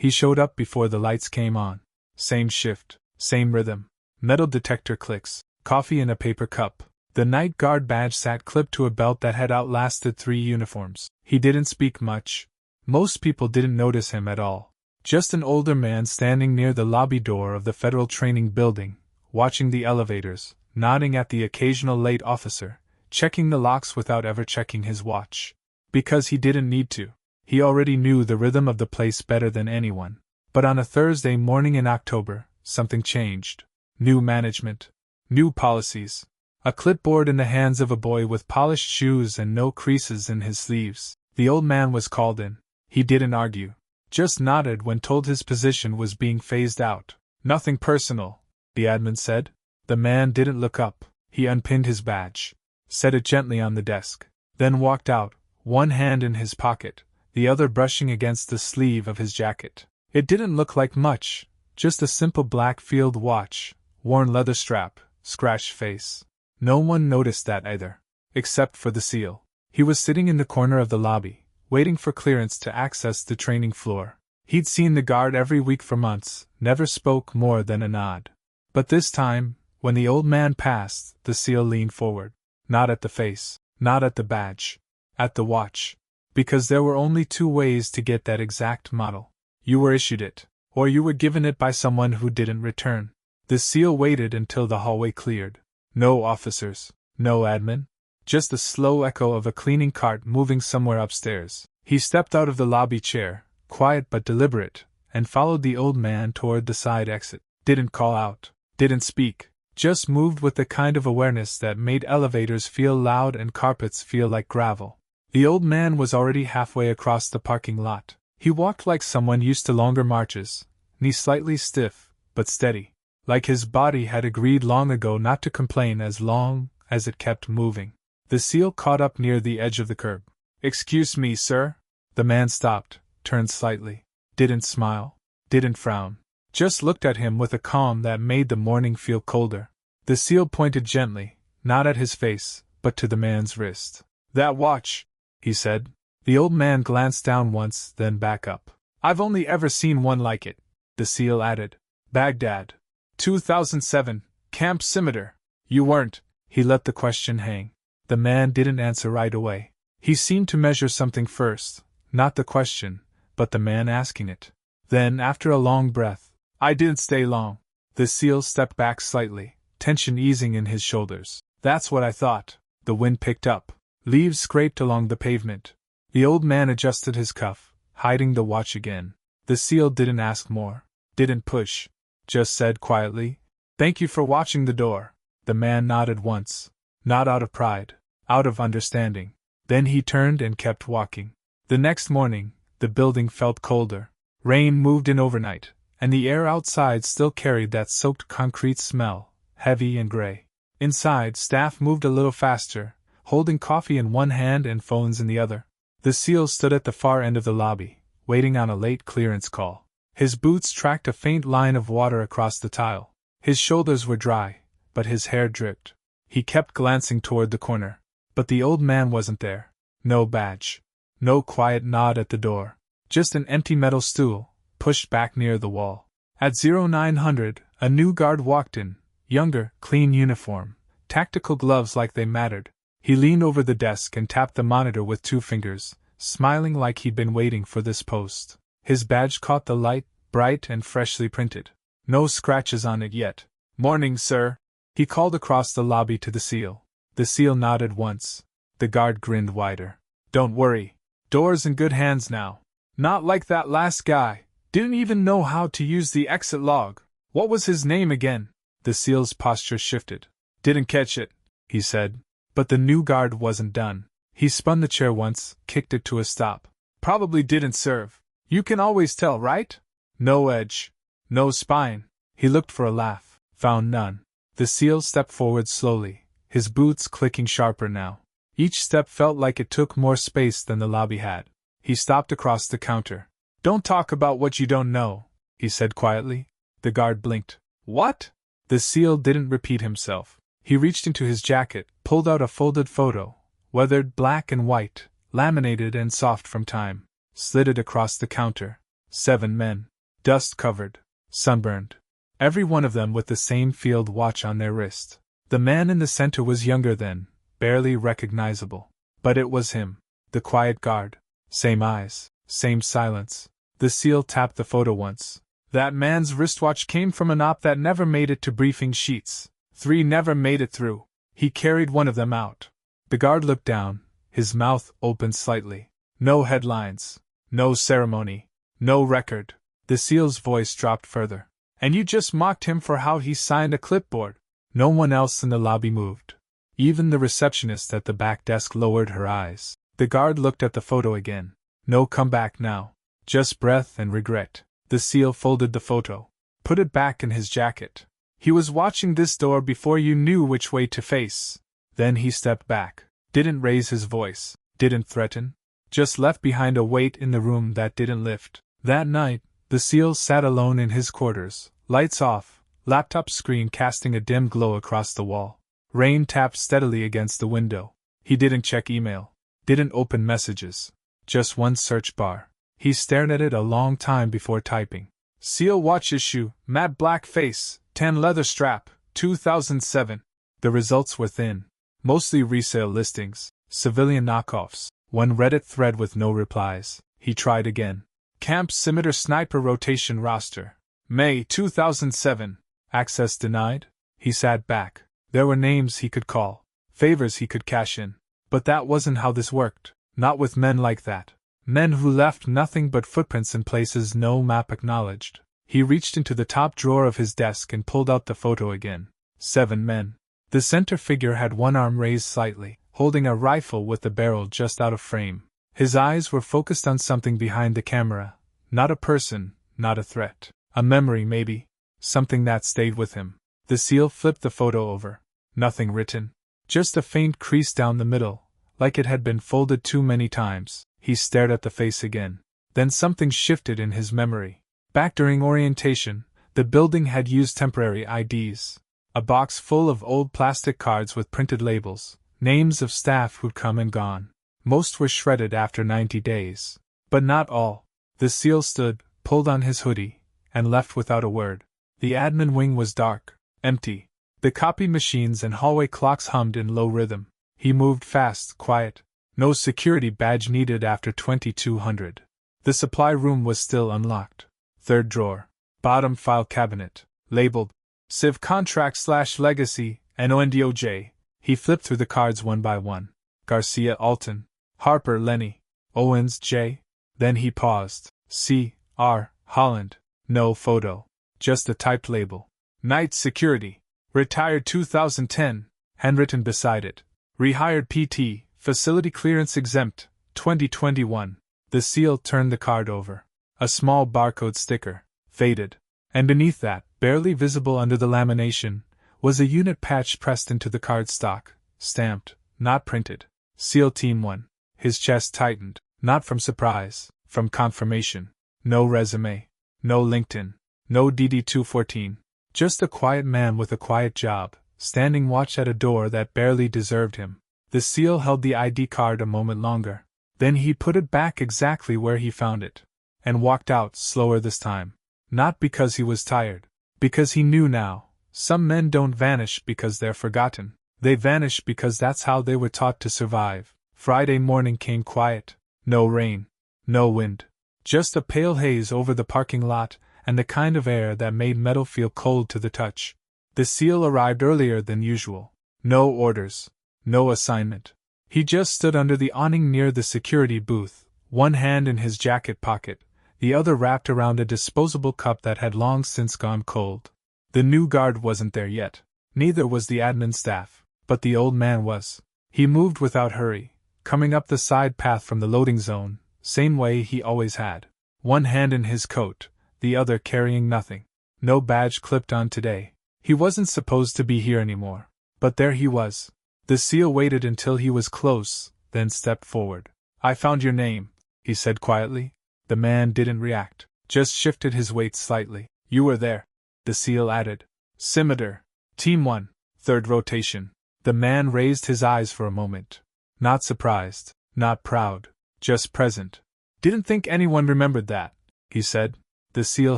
He showed up before the lights came on. Same shift, same rhythm. Metal detector clicks, coffee in a paper cup. The night guard badge sat clipped to a belt that had outlasted 3 uniforms. He didn't speak much. Most people didn't notice him at all. Just an older man standing near the lobby door of the Federal Training Building, watching the elevators, nodding at the occasional late officer, checking the locks without ever checking his watch. Because he didn't need to. He already knew the rhythm of the place better than anyone. But on a Thursday morning in October, something changed. New management. New policies. A clipboard in the hands of a boy with polished shoes and no creases in his sleeves. The old man was called in. He didn't argue. Just nodded when told his position was being phased out. Nothing personal, the admin said. The man didn't look up. He unpinned his badge, set it gently on the desk, then walked out, one hand in his pocket, the other brushing against the sleeve of his jacket. It didn't look like much, just a simple black field watch, worn leather strap, scratched face. No one noticed that either, except for the SEAL. He was sitting in the corner of the lobby, waiting for clearance to access the training floor. He'd seen the guard every week for months, never spoke more than a nod. But this time, when the old man passed, the SEAL leaned forward. Not at the face, not at the badge, at the watch. Because there were only 2 ways to get that exact model. You were issued it, or you were given it by someone who didn't return. The SEAL waited until the hallway cleared. No officers, no admin, just the slow echo of a cleaning cart moving somewhere upstairs. He stepped out of the lobby chair, quiet but deliberate, and followed the old man toward the side exit. Didn't call out, didn't speak, just moved with the kind of awareness that made elevators feel loud and carpets feel like gravel. The old man was already halfway across the parking lot. He walked like someone used to longer marches, knees slightly stiff, but steady. Like his body had agreed long ago not to complain as long as it kept moving. The SEAL caught up near the edge of the curb. "Excuse me, sir?" The man stopped, turned slightly. Didn't smile, didn't frown. Just looked at him with a calm that made the morning feel colder. The SEAL pointed gently, not at his face, but to the man's wrist. "That watch," he said. The old man glanced down once, then back up. "I've only ever seen one like it," the SEAL added. "Baghdad. 2007, Camp Scimitar. You weren't." He let the question hang. The man didn't answer right away. He seemed to measure something first, not the question, but the man asking it. Then, after a long breath, "I didn't stay long." The SEAL stepped back slightly, tension easing in his shoulders. "That's what I thought." The wind picked up. Leaves scraped along the pavement. The old man adjusted his cuff, hiding the watch again. The SEAL didn't ask more, didn't push, just said quietly, "Thank you for watching the door." The man nodded once, not out of pride, out of understanding. Then he turned and kept walking. The next morning, the building felt colder. Rain moved in overnight, and the air outside still carried that soaked concrete smell, heavy and gray. Inside, staff moved a little faster, holding coffee in one hand and phones in the other. The SEAL stood at the far end of the lobby, waiting on a late clearance call. His boots tracked a faint line of water across the tile. His shoulders were dry, but his hair dripped. He kept glancing toward the corner. But the old man wasn't there. No badge. No quiet nod at the door. Just an empty metal stool, pushed back near the wall. At 0900, a new guard walked in, younger, clean uniform, tactical gloves like they mattered. He leaned over the desk and tapped the monitor with 2 fingers, smiling like he'd been waiting for this post. His badge caught the light, bright and freshly printed. No scratches on it yet. "Morning, sir," he called across the lobby to the SEAL. The SEAL nodded once. The guard grinned wider. "Don't worry. Door's in good hands now. Not like that last guy. Didn't even know how to use the exit log. What was his name again?" The SEAL's posture shifted. "Didn't catch it," he said. But the new guard wasn't done. He spun the chair once, kicked it to a stop. "Probably didn't serve. You can always tell, right? No edge. No spine." He looked for a laugh, found none. The SEAL stepped forward slowly, his boots clicking sharper now. Each step felt like it took more space than the lobby had. He stopped across the counter. "Don't talk about what you don't know," he said quietly. The guard blinked. "What?" The SEAL didn't repeat himself. He reached into his jacket, pulled out a folded photo, weathered black and white, laminated and soft from time, slid it across the counter. 7 men. dust-covered, sunburned. Every one of them with the same field watch on their wrist. The man in the center was younger then, barely recognizable. But it was him, the quiet guard. Same eyes, same silence. The SEAL tapped the photo once. That man's wristwatch came from an op that never made it to briefing sheets. 3 never made it through. He carried one of them out. The guard looked down, his mouth opened slightly. No headlines. No ceremony. No record. The SEAL's voice dropped further. And you just mocked him for how he signed a clipboard. No one else in the lobby moved. Even the receptionist at the back desk lowered her eyes. The guard looked at the photo again. No comeback now. Just breath and regret. The SEAL folded the photo. Put it back in his jacket. He was watching this door before you knew which way to face. Then he stepped back. Didn't raise his voice. Didn't threaten. Just left behind a weight in the room that didn't lift. That night, the SEAL sat alone in his quarters. Lights off. Laptop screen casting a dim glow across the wall. Rain tapped steadily against the window. He didn't check email. Didn't open messages. Just one search bar. He stared at it a long time before typing. SEAL watch issue, matte black face, tan leather strap, 2007. The results were thin. Mostly resale listings, civilian knockoffs, one Reddit thread with no replies. He tried again. Camp Scimitar Sniper Rotation Roster. May 2007. Access denied? He sat back. There were names he could call. Favors he could cash in. But that wasn't how this worked. Not with men like that. Men who left nothing but footprints in places no map acknowledged. He reached into the top drawer of his desk and pulled out the photo again. 7 men. The center figure had one arm raised slightly, holding a rifle with the barrel just out of frame. His eyes were focused on something behind the camera. Not a person, not a threat. A memory, maybe. Something that stayed with him. The SEAL flipped the photo over. Nothing written. Just a faint crease down the middle, like it had been folded too many times. He stared at the face again. Then something shifted in his memory. Back during orientation, the building had used temporary IDs. A box full of old plastic cards with printed labels, names of staff who'd come and gone. Most were shredded after 90 days. But not all. The SEAL stood, pulled on his hoodie, and left without a word. The admin wing was dark, empty. The copy machines and hallway clocks hummed in low rhythm. He moved fast, quiet. No security badge needed after 2200. The supply room was still unlocked. 3rd drawer. Bottom file cabinet. Labeled Civ Contract/Legacy, NONDOJ. He flipped through the cards one by one. Garcia Alton. Harper Lenny. Owens J. Then he paused. C. R. Holland. No photo. Just a typed label. Night Security. Retired 2010. Handwritten beside it. Rehired PT. Facility Clearance Exempt. 2021. The SEAL turned the card over. A small barcode sticker. Faded. And beneath that, barely visible under the lamination, was a unit patch pressed into the cardstock. Stamped. Not printed. SEAL Team 1. His chest tightened. Not from surprise. From confirmation. No resume. No LinkedIn. No DD-214. Just a quiet man with a quiet job, standing watch at a door that barely deserved him. The SEAL held the ID card a moment longer. Then he put it back exactly where he found it. And walked out, slower this time. Not because he was tired. Because he knew now. Some men don't vanish because they're forgotten. They vanish because that's how they were taught to survive. Friday morning came quiet. No rain. No wind. Just a pale haze over the parking lot, and the kind of air that made metal feel cold to the touch. The SEAL arrived earlier than usual. No orders. No assignment. He just stood under the awning near the security booth, one hand in his jacket pocket, the other wrapped around a disposable cup that had long since gone cold. The new guard wasn't there yet. Neither was the admin staff, but the old man was. He moved without hurry, coming up the side path from the loading zone, same way he always had. One hand in his coat, the other carrying nothing. No badge clipped on today. He wasn't supposed to be here anymore. But there he was. The SEAL waited until he was close, then stepped forward. "I found your name," he said quietly. The man didn't react, just shifted his weight slightly. "You were there," the SEAL added. "Scimitar. Team 1, 3rd rotation." The man raised his eyes for a moment. Not surprised, not proud, just present. "Didn't think anyone remembered that," he said. The SEAL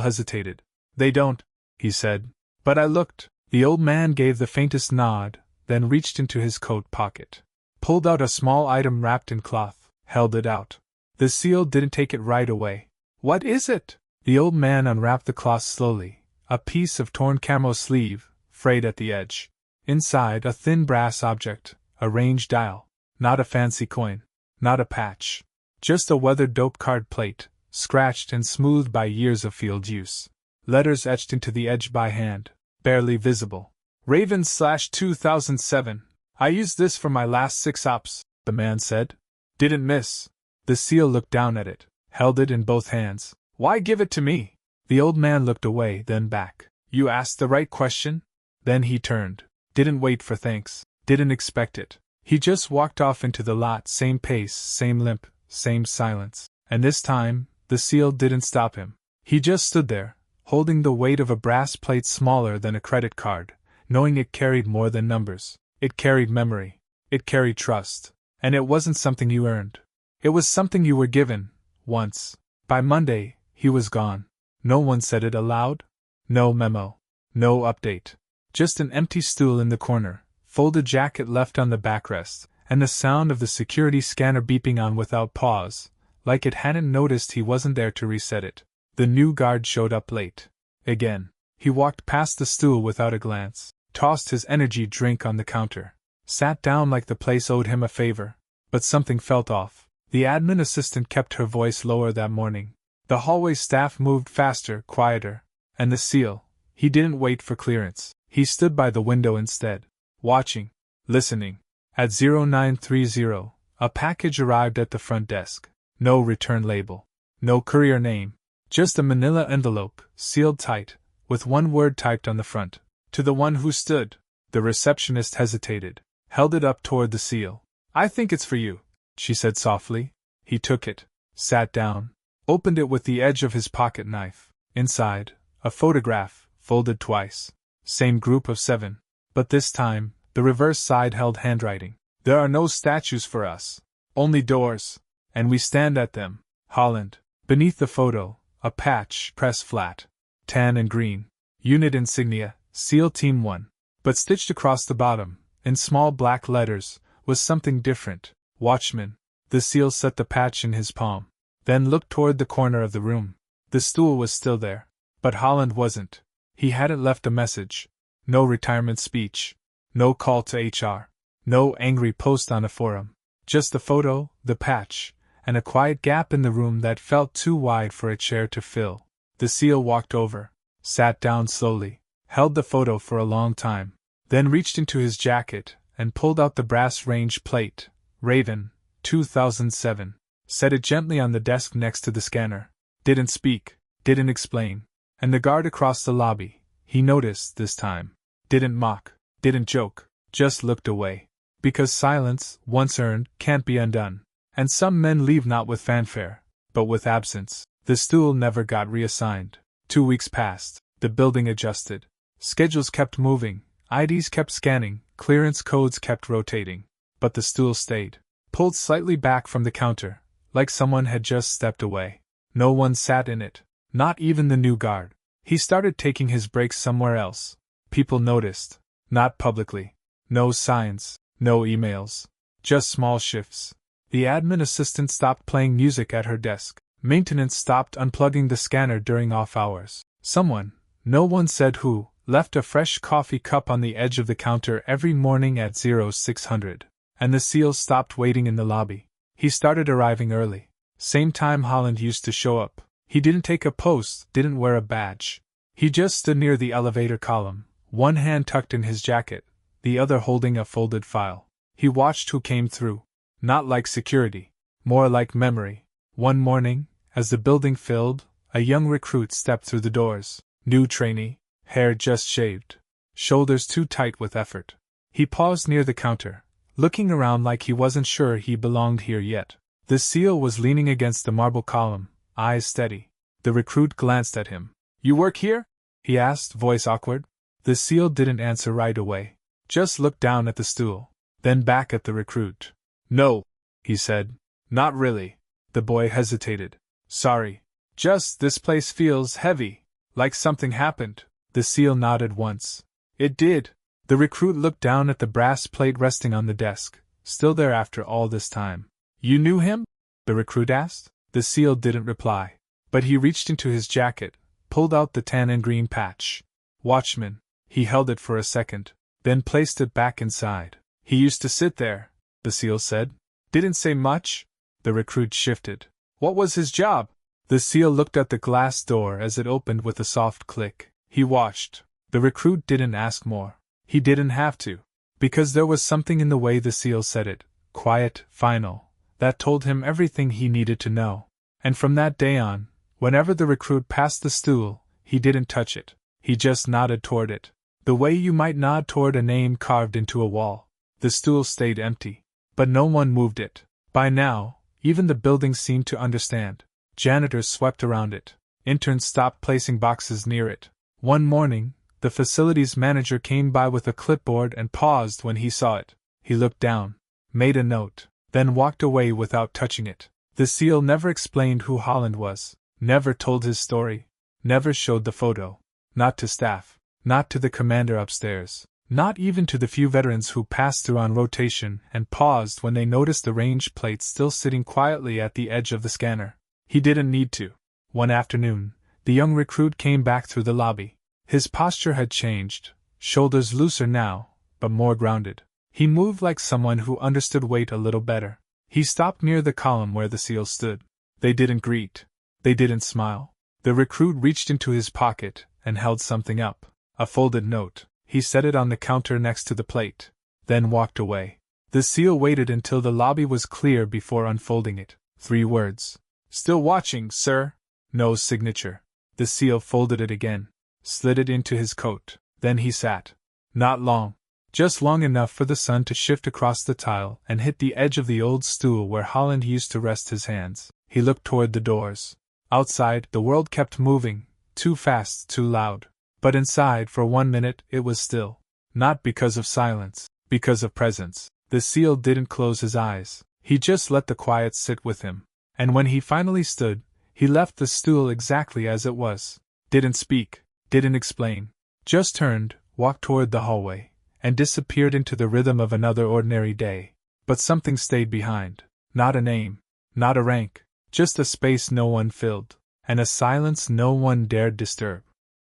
hesitated. They don't, he said. But I looked. The old man gave the faintest nod, then reached into his coat pocket. Pulled out a small item wrapped in cloth, held it out. The SEAL didn't take it right away. What is it? The old man unwrapped the cloth slowly. A piece of torn camo sleeve, frayed at the edge. Inside, a thin brass object, a range dial. Not a fancy coin. Not a patch. Just a weathered dope card plate, scratched and smoothed by years of field use. Letters etched into the edge by hand, barely visible. Ravens/2007. I used this for my last 6 ops, the man said. Didn't miss. The SEAL looked down at it, held it in both hands. Why give it to me? The old man looked away, then back. You asked the right question? Then he turned. Didn't wait for thanks. Didn't expect it. He just walked off into the lot, same pace, same limp, same silence. And this time, the SEAL didn't stop him. He just stood there, holding the weight of a brass plate smaller than a credit card, knowing it carried more than numbers. It carried memory. It carried trust. And it wasn't something you earned. It was something you were given, once. By Monday, he was gone. No one said it aloud. No memo. No update. Just an empty stool in the corner, folded jacket left on the backrest, and the sound of the security scanner beeping on without pause, like it hadn't noticed he wasn't there to reset it. The new guard showed up late. Again. He walked past the stool without a glance, tossed his energy drink on the counter, sat down like the place owed him a favor. But something felt off. The admin assistant kept her voice lower that morning. The hallway staff moved faster, quieter. And the SEAL, he didn't wait for clearance. He stood by the window instead, watching, listening. At 0930, a package arrived at the front desk. No return label. No courier name. Just a manila envelope, sealed tight, with one word typed on the front. To the one who stood. The receptionist hesitated, held it up toward the SEAL. I think it's for you, she said softly. He took it, sat down, opened it with the edge of his pocket knife. Inside, a photograph, folded twice. Same group of 7. But this time, the reverse side held handwriting. There are no statues for us. Only doors. And we stand at them. Holland. Beneath the photo, a patch, pressed flat. Tan and green. Unit insignia, SEAL Team 1. But stitched across the bottom, in small black letters, was something different. Watchman. The SEAL set the patch in his palm. Then looked toward the corner of the room. The stool was still there. But Holland wasn't. He hadn't left a message. No retirement speech. No call to HR. No angry post on a forum. Just the photo, the patch, and a quiet gap in the room that felt too wide for a chair to fill. The SEAL walked over, sat down slowly, held the photo for a long time, then reached into his jacket and pulled out the brass range plate. Raven, 2007. Set it gently on the desk next to the scanner. Didn't speak, didn't explain. And the guard across the lobby, he noticed this time, didn't mock, didn't joke, just looked away. Because silence, once earned, can't be undone. And some men leave not with fanfare, but with absence. The stool never got reassigned. 2 weeks passed. The building adjusted. Schedules kept moving, IDs kept scanning, clearance codes kept rotating. But the stool stayed, pulled slightly back from the counter, like someone had just stepped away. No one sat in it. Not even the new guard. He started taking his breaks somewhere else. People noticed. Not publicly. No signs, no emails. Just small shifts. The admin assistant stopped playing music at her desk. Maintenance stopped unplugging the scanner during off hours. Someone, no one said who, left a fresh coffee cup on the edge of the counter every morning at 0600. And the SEAL stopped waiting in the lobby. He started arriving early. Same time Holland used to show up. He didn't take a post, didn't wear a badge. He just stood near the elevator column, one hand tucked in his jacket, the other holding a folded file. He watched who came through. Not like security, more like memory. One morning, as the building filled, a young recruit stepped through the doors. New trainee, hair just shaved, shoulders too tight with effort. He paused near the counter, looking around like he wasn't sure he belonged here yet. The SEAL was leaning against the marble column, eyes steady. The recruit glanced at him. You work here? He asked, voice awkward. The SEAL didn't answer right away. Just looked down at the stool, then back at the recruit. No, he said. Not really. The boy hesitated. Sorry. Just, this place feels heavy, like something happened. The seal nodded once. It did. The recruit looked down at the brass plate resting on the desk, still there after all this time. You knew him? The recruit asked. The seal didn't reply, but he reached into his jacket, pulled out the tan and green patch. Watchman. He held it for a second, then placed it back inside. He used to sit there, the seal said. Didn't say much? The recruit shifted. What was his job? The seal looked at the glass door as it opened with a soft click. He watched. The recruit didn't ask more. He didn't have to. Because there was something in the way the seal said it, quiet, final, that told him everything he needed to know. And from that day on, whenever the recruit passed the stool, he didn't touch it. He just nodded toward it. The way you might nod toward a name carved into a wall. The stool stayed empty. But no one moved it. By now, even the building seemed to understand. Janitors swept around it. Interns stopped placing boxes near it. One morning, the facilities manager came by with a clipboard and paused when he saw it. He looked down, made a note, then walked away without touching it. The seal never explained who Holland was, never told his story, never showed the photo. Not to staff, not to the commander upstairs, not even to the few veterans who passed through on rotation and paused when they noticed the range plate still sitting quietly at the edge of the scanner. He didn't need to. One afternoon, the young recruit came back through the lobby. His posture had changed, shoulders looser now, but more grounded. He moved like someone who understood weight a little better. He stopped near the column where the seal stood. They didn't greet. They didn't smile. The recruit reached into his pocket and held something up. A folded note. He set it on the counter next to the plate, then walked away. The seal waited until the lobby was clear before unfolding it. 3 words. Still watching, sir. No signature. The seal folded it again, slid it into his coat. Then he sat. Not long. Just long enough for the sun to shift across the tile and hit the edge of the old stool where Holland used to rest his hands. He looked toward the doors. Outside, the world kept moving, too fast, too loud. But inside, for 1 minute, it was still. Not because of silence, because of presence. The seal didn't close his eyes. He just let the quiet sit with him. And when he finally stood, he left the stool exactly as it was. Didn't speak, didn't explain. Just turned, walked toward the hallway, and disappeared into the rhythm of another ordinary day. But something stayed behind. Not a name, not a rank, just a space no one filled, and a silence no one dared disturb.